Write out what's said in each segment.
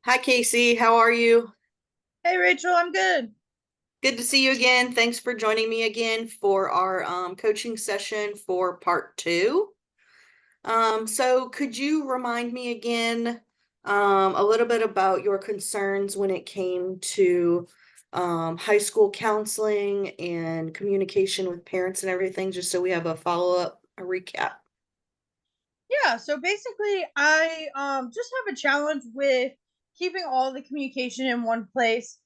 Hi, Casey. How are you? Hey Rachel, I'm good. Good to see you again. Thanks for joining me again for our coaching session for part two. So could you remind me again a little bit about your concerns when it came to high school counseling and communication with parents and everything, just so we have a follow-up, a recap? Yeah, so basically I just have a challenge with keeping all the communication in one place.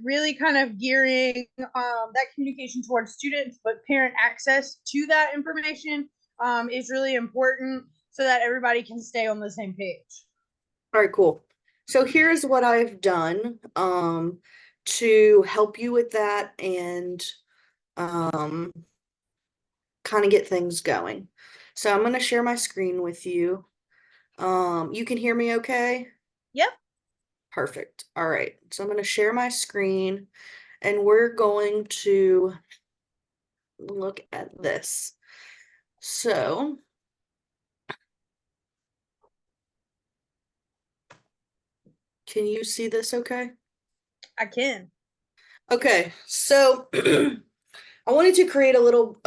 Really kind of gearing that communication towards students, but parent access to that information is really important so that everybody can stay on the same page. All right, cool. So here's what I've done to help you with that and um, kind of get things going. So I'm going to share my screen with you. You can hear me okay? Yep. Perfect. All right. So I'm going to share my screen and we're going to look at this. So can you see this okay? I can. Okay. So I wanted to create a little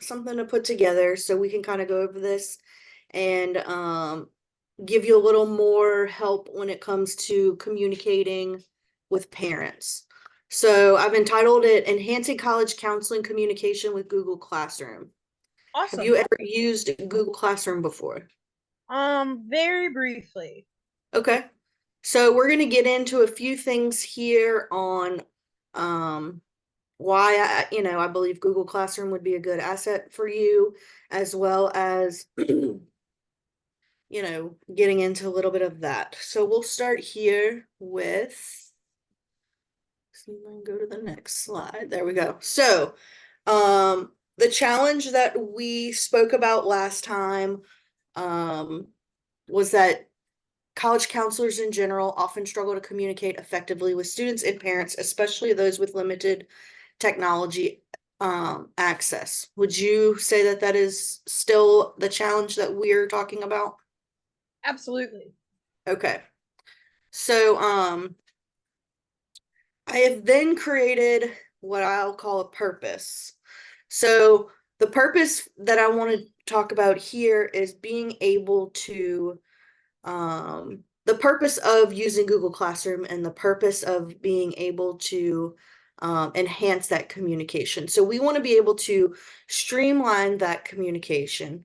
something to put together so we can kind of go over this and give you a little more help when it comes to communicating with parents. So I've entitled it Enhancing College Counseling Communication with Google Classroom. Have you Awesome. ever used Google Classroom before? Very briefly. Okay. So we're going to get into a few things here on um, why I believe Google Classroom would be a good asset for you, as well as getting into a little bit of that. So we'll start here with, see if I can go to the next slide. There we go. So, the challenge that we spoke about last time, um, was that college counselors in general often struggle to communicate effectively with students and parents, especially those with limited technology access. Would you say that that is still the challenge that we're talking about? Absolutely. Okay. So, I have then created what I'll call a purpose. So, the purpose that I want to talk about here is being able to, the purpose of using Google Classroom and the purpose of being able to enhance that communication. So, we want to be able to streamline that communication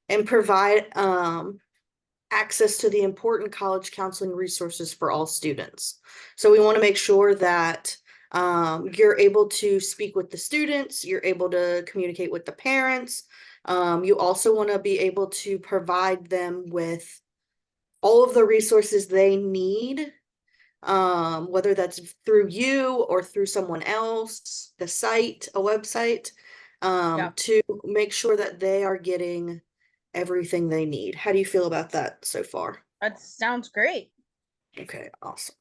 and provide access to the important college counseling resources for all students. So we want to make sure that you're able to speak with the students, you're able to communicate with the parents. You also want to be able to provide them with all of the resources they need, whether that's through you or through someone else, the site, a website, Yeah. to make sure that they are getting everything they need. How do you feel about that so far? That sounds great. Okay, awesome.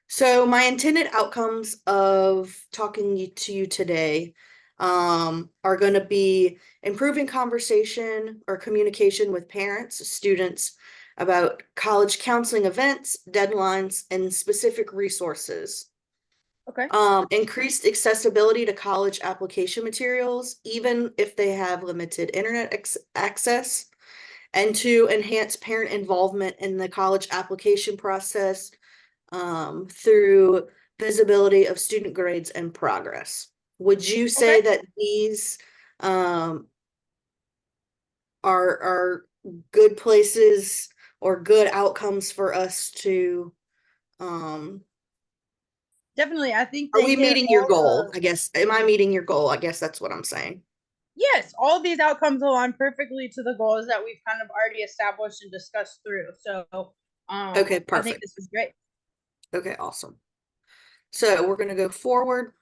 So my intended outcomes of talking to you today are going to be improving conversation or communication with parents, students about college counseling events, deadlines, and specific resources. Okay. Increased accessibility to college application materials, even if they have limited internet access, and to enhance parent involvement in the college application process through visibility of student grades and progress. Would you say Okay. that these um, are good places or good outcomes for us to um, Definitely. I think are they we hit meeting your all goal? the I guess. Am I meeting your goal? I guess that's what I'm saying. yes, all of these outcomes align perfectly to the goals that we've kind of already established and discussed through. So, Okay, I think perfect. this is great. Okay, awesome. So we're gonna go forward.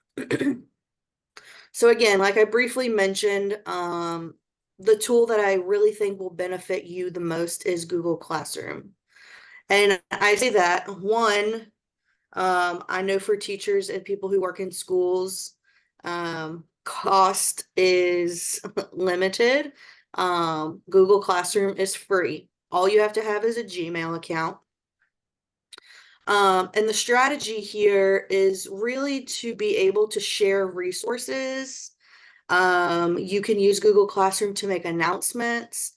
So again, like I briefly mentioned, the tool that I really think will benefit you the most is Google Classroom. And I say that one, I know for teachers and people who work in schools, cost is limited. Google Classroom is free. All you have to have is a Gmail account. And the strategy here is really to be able to share resources. You can use Google Classroom to make announcements,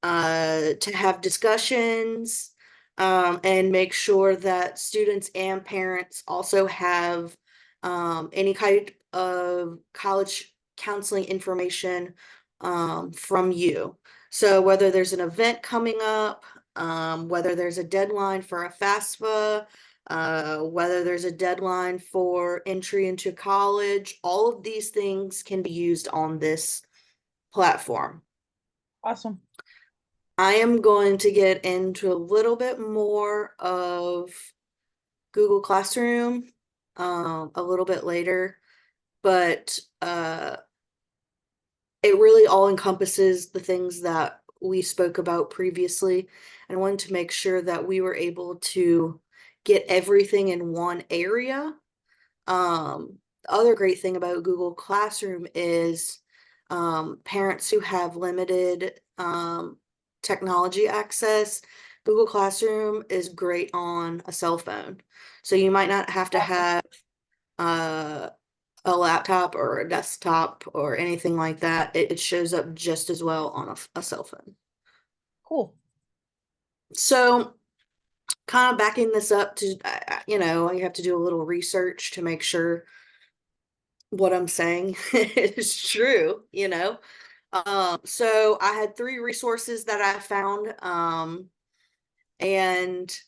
to have discussions, and make sure that students and parents also have any kind of college counseling information from you. So whether there's an event coming up, whether there's a deadline for a FAFSA, whether there's a deadline for entry into college, all of these things can be used on this platform. Awesome. I am going to get into a little bit more of Google Classroom a little bit later, but it really all encompasses the things that we spoke about previously. And I wanted to make sure that we were able to get everything in one area. The other great thing about Google Classroom is parents who have limited technology access. Google Classroom is great on a cell phone. So you might not have to Awesome. have a laptop or a desktop or anything like that. It shows up just as well on a cell phone. Cool. So kind of backing this up to, you have to do a little research to make sure what I'm saying is true. So I had 3 resources that I found, and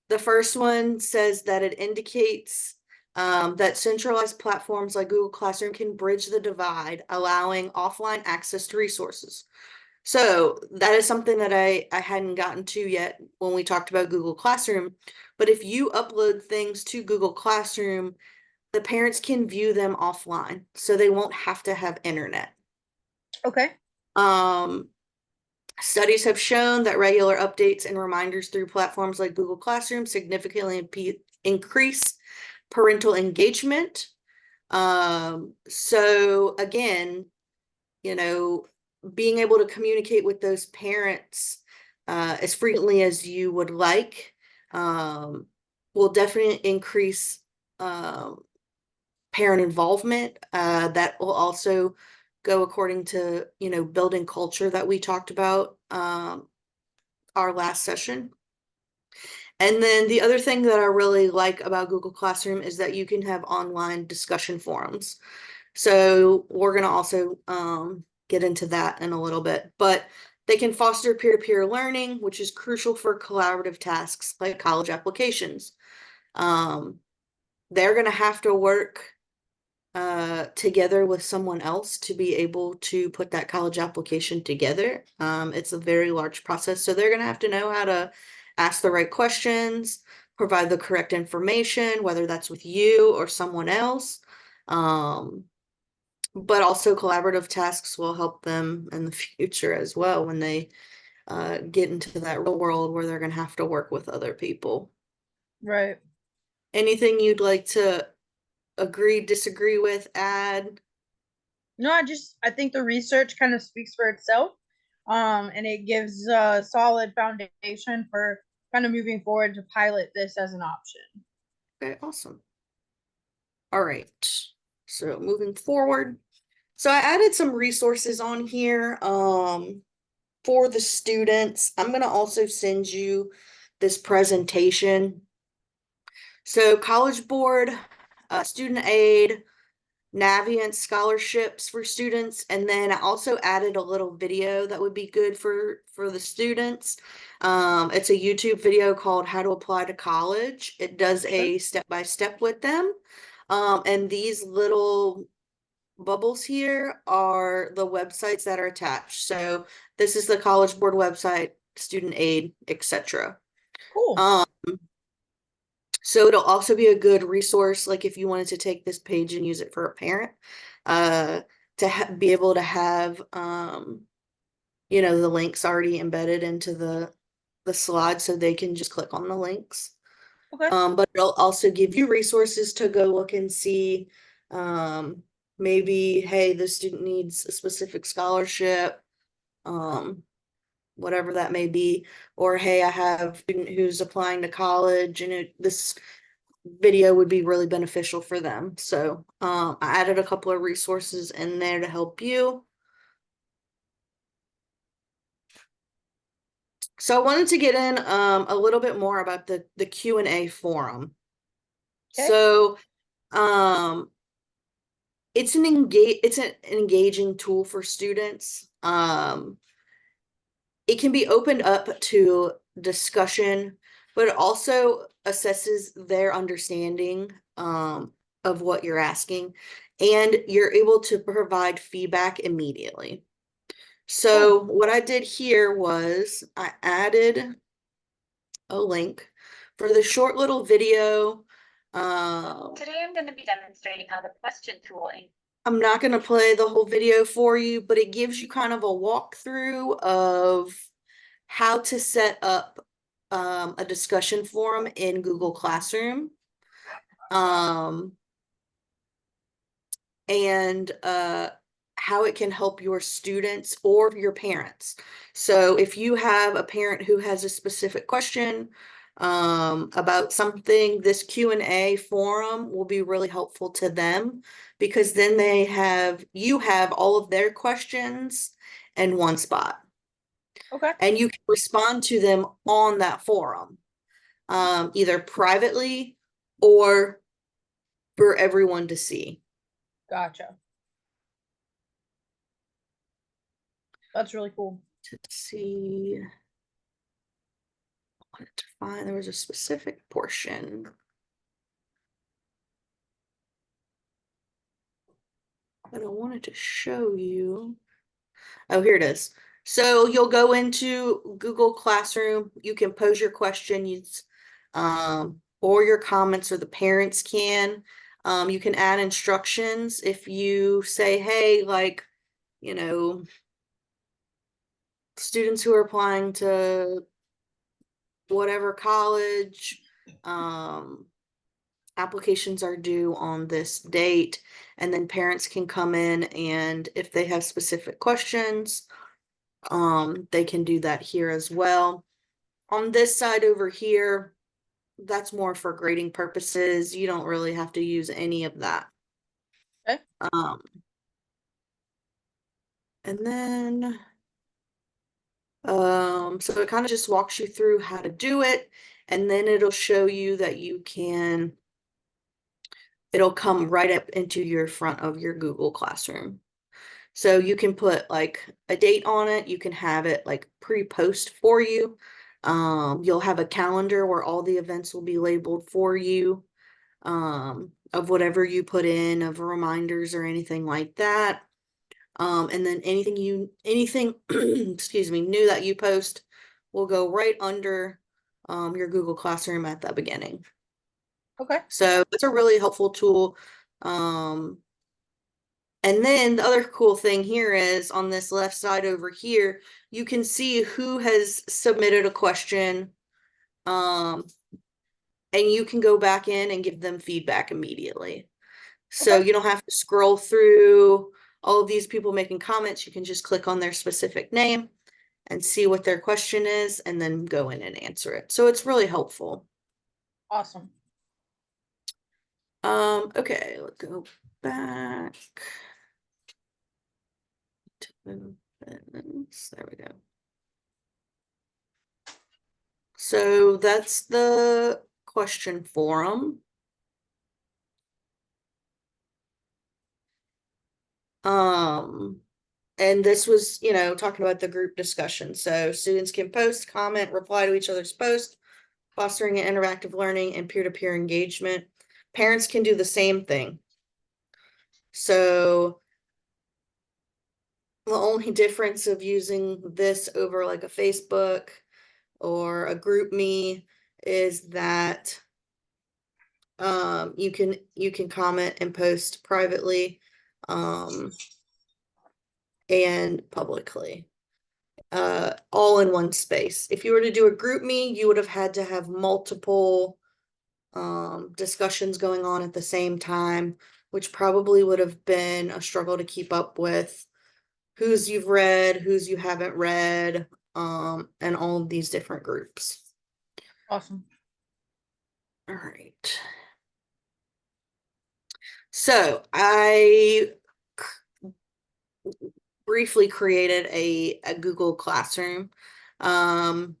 the first one says that it indicates that centralized platforms like Google Classroom can bridge the divide, allowing offline access to resources. So that is something that I hadn't gotten to yet when we talked about Google Classroom. But if you upload things to Google Classroom, the parents can view them offline, so they won't have to have internet. Okay. Um, Studies have shown that regular updates and reminders through platforms like Google Classroom significantly increase parental engagement. So again, being able to communicate with those parents as frequently as you would like will definitely increase parent involvement. That will also go according to, building culture that we talked about our last session. And then the other thing that I really like about Google Classroom is that you can have online discussion forums. So we're going to also get into that in a little bit, but they can foster peer-to-peer learning, which is crucial for collaborative tasks like college applications. They're going to have to work together with someone else to be able to put that college application together. It's a very large process, so they're going to have to know how to ask the right questions, provide the correct information, whether that's with you or someone else. But also collaborative tasks will help them in the future as well when they get into that real world where they're going to have to work with other people. Right. Anything you'd like to agree, disagree with, add? No, I think the research kind of speaks for itself. And it gives a solid foundation for kind of moving forward to pilot this as an option. Okay, awesome. All right. So moving forward. So I added some resources on here for the students. I'm going to also send you this presentation. So College Board, student aid, Navient scholarships for students, and then I also added a little video that would be good for the students. It's a YouTube video called How to Apply to College. It does a step-by-step with them. And these little bubbles here are the websites that are attached. So this is the College Board website, student aid, etc. Cool. Um, so it'll also be a good resource, like if you wanted to take this page and use it for a parent, to be able to have, the links already embedded into the slide so they can just click on the links. Okay. But it'll also give you resources to go look and see, maybe, hey, the student needs a specific scholarship. whatever that may be, or hey, I have a student who's applying to college and this video would be really beneficial for them. So I added a couple of resources in there to help you. So I wanted to get in a little bit more about the Q&A forum. Okay. So it's an engaging tool for students. It can be opened up to discussion, but it also assesses their understanding of what you're asking, and you're able to provide feedback immediately. So what I did here was I added a link for the short little video. Today I'm going to be demonstrating how the question tool. I'm not going to play the whole video for you, but it gives you kind of a walkthrough of how to set up a discussion forum in Google Classroom. And how it can help your students or your parents. So if you have a parent who has a specific question about something, this Q&A forum will be really helpful to them, because then you have all of their questions in one spot. Okay. And you can respond to them on that forum, either privately or for everyone to see. Gotcha. That's really cool. Let's see. I wanted to find, there was a specific portion. But I wanted to show you. Oh, here it is. So you'll go into Google Classroom. You can pose your questions, or your comments, or the parents can. You can add instructions if you say, hey, like, you know, students who are applying to whatever college, applications are due on this date, and then parents can come in, and if they have specific questions, they can do that here as well. On this side over here, that's more for grading purposes. You don't really have to use any of that. Okay. And then so it kind of just walks you through how to do it, and then it'll show you that it'll come right up into your front of your Google Classroom. So you can put like a date on it. You can have it like pre-post for you. You'll have a calendar where all the events will be labeled for you, of whatever you put in, of reminders or anything like that. And then anything excuse me, new that you post will go right under your Google Classroom at the beginning. Okay. So it's a really helpful tool. And then the other cool thing here is on this left side over here, you can see who has submitted a question. And you can go back in and give them feedback immediately. So Okay. you don't have to scroll through all of these people making comments. You can just click on their specific name and see what their question is, and then go in and answer it. So it's really helpful. Awesome. Okay, let's go back. There we go. So that's the question forum. And this was, talking about the group discussion. So students can post, comment, reply to each other's posts, fostering an interactive learning and peer-to-peer engagement. Parents can do the same thing. So the only difference of using this over like a Facebook or a GroupMe is that you can comment and post privately and publicly, all in one space. If you were to do a GroupMe, you would have had to have multiple discussions going on at the same time, which probably would have been a struggle to keep up with whose you've read, whose you haven't read, and all of these different groups. Awesome. All right. So I briefly created a Google Classroom. To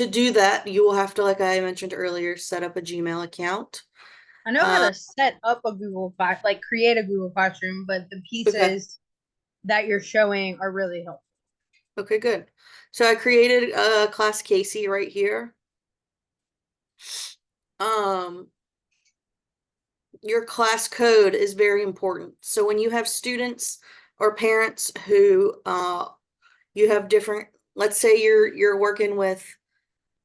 do that, you will have to, like I mentioned earlier, set up a Gmail account. I know how to set up a Google Class, like create a Google Classroom, but the Okay. pieces that you're showing are really helpful. Okay, good. So I created a class Casey right here. Your class code is very important. So when you have students or parents who you have different, let's say you're working with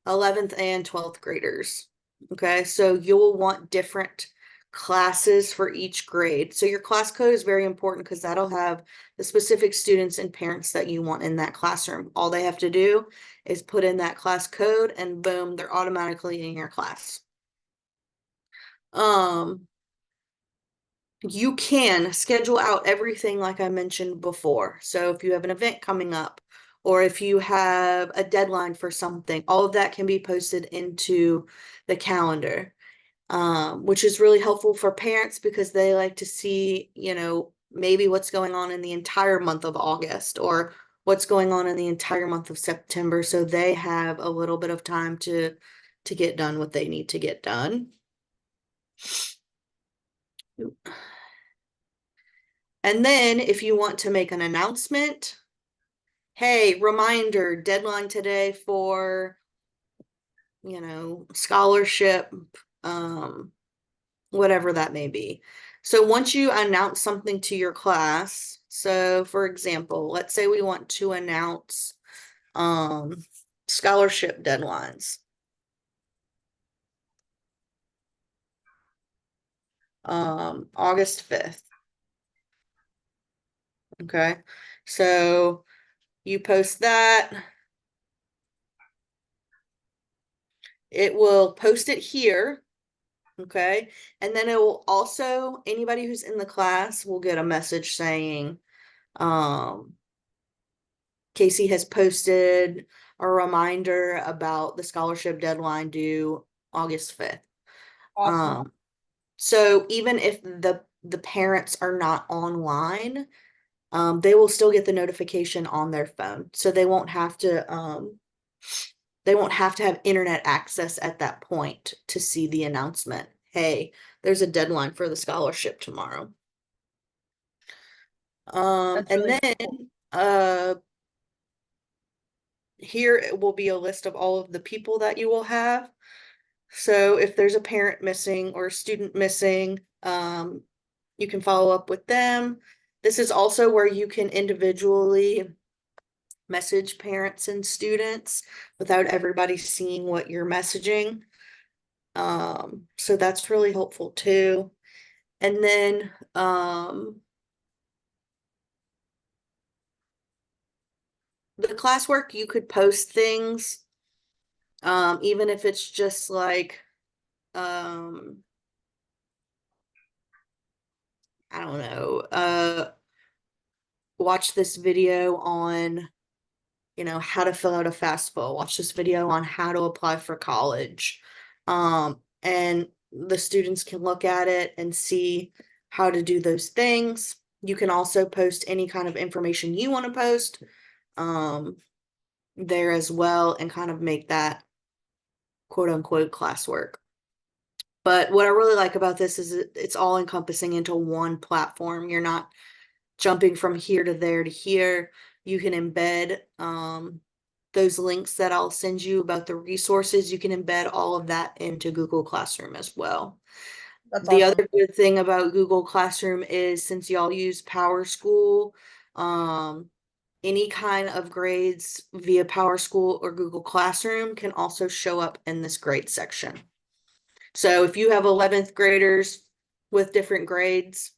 11th and 12th graders. Okay, so you'll want different classes for each grade. So your class code is very important because that'll have the specific students and parents that you want in that classroom. All they have to do is put in that class code and boom, they're automatically in your class. You can schedule out everything like I mentioned before. So if you have an event coming up, or if you have a deadline for something, all of that can be posted into the calendar, which is really helpful for parents because they like to see, maybe what's going on in the entire month of August or what's going on in the entire month of September. So they have a little bit of time to get done what they need to get done. And then if you want to make an announcement, hey, reminder, deadline today for, scholarship, um, whatever that may be. So once you announce something to your class, so for example, let's say we want to announce scholarship deadlines. August 5th. Okay. So you post that. It will post it here. Okay. And then it will also, anybody who's in the class will get a message saying, Casey has posted a reminder about the scholarship deadline due August 5th. Awesome. So even if the parents are not online, they will still get the notification on their phone. So they won't have to have internet access at that point to see the announcement. Hey, there's a deadline for the scholarship tomorrow. That's And really then cool. here will be a list of all of the people that you will have. So if there's a parent missing or a student missing, you can follow up with them. This is also where you can individually message parents and students without everybody seeing what you're messaging. So that's really helpful too. And then the classwork, you could post things, even if it's just like, I don't know, watch this video on, how to fill out a FAFSA, watch this video on how to apply for college. And the students can look at it and see how to do those things. You can also post any kind of information you want to post there as well and kind of make that quote unquote classwork. But what I really like about this is it's all encompassing into one platform. You're not jumping from here to there to here. You can embed those links that I'll send you about the resources. You can embed all of that into Google Classroom as well. That's The awesome. other good thing about Google Classroom is since y'all use PowerSchool, any kind of grades via PowerSchool or Google Classroom can also show up in this grade section. So if you have 11th graders with different grades,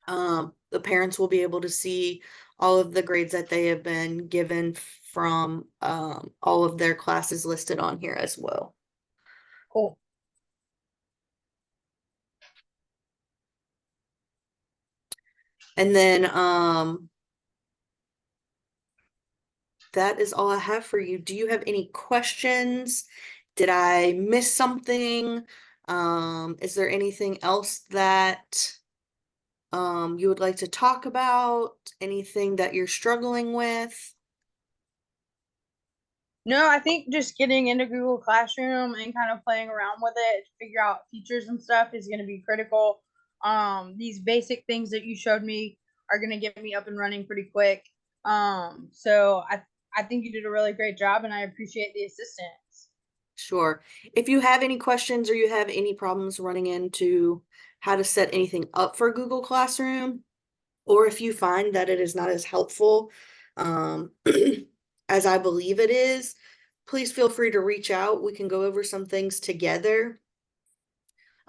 the parents will be able to see all of the grades that they have been given from all of their classes listed on here as well. Cool. And then that is all I have for you. Do you have any questions? Did I miss something? Is there anything else that you would like to talk about? Anything that you're struggling with? No, I think just getting into Google Classroom and kind of playing around with it to figure out features and stuff is going to be critical. These basic things that you showed me are going to get me up and running pretty quick. So I think you did a really great job, and I appreciate the assistance. Sure. If you have any questions or you have any problems running into how to set anything up for Google Classroom, or if you find that it is not as helpful as I believe it is, please feel free to reach out. We can go over some things together.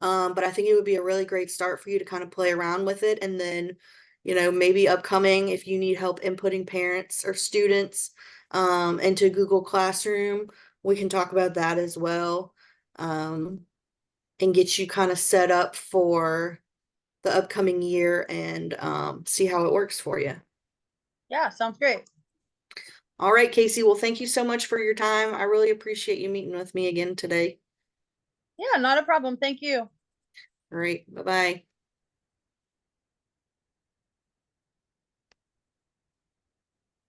But I think it would be a really great start for you to kind of play around with it. And then, maybe upcoming, if you need help inputting parents or students into Google Classroom, we can talk about that as well. And get you kind of set up for the upcoming year and see how it works for you. Yeah, sounds great. All right, Casey. Well, thank you so much for your time. I really appreciate you meeting with me again today. Yeah, not a problem. Thank you. All right. Bye-bye.